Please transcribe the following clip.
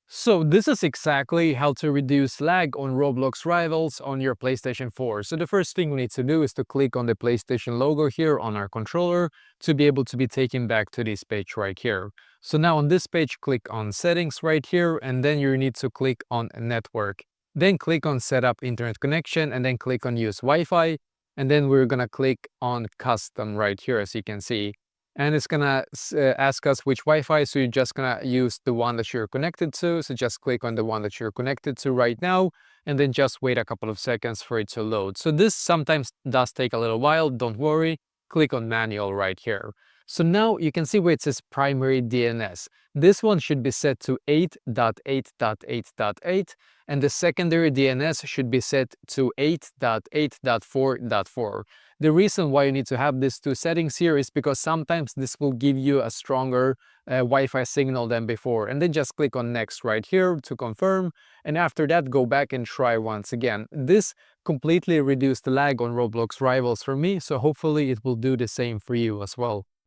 So this is exactly how to reduce lag on Roblox Rivals on your PlayStation 4. So the first thing we need to do is to click on the PlayStation logo here on our controller to be able to be taken back to this page right here. So now on this page, click on settings right here, and then you need to click on network. Then click on setup internet connection, and then click on use Wi-Fi. And then we're gonna click on custom right here, as you can see, and it's gonna ask us which Wi-Fi, so you're just gonna use the one that you're connected to. So just click on the one that you're connected to right now, and then just wait a couple of seconds for it to load. So this sometimes does take a little while, don't worry. Click on manual right here. So now you can see where it says primary DNS. This one should be set to 8.8.8.8, and the secondary DNS should be set to 8.8.4.4. The reason why you need to have these two settings here is because sometimes this will give you a stronger Wi-Fi signal than before. And then just click on next right here to confirm. And after that, go back and try once again. This completely reduced the lag on Roblox Rivals for me, so hopefully it will do the same for you as well.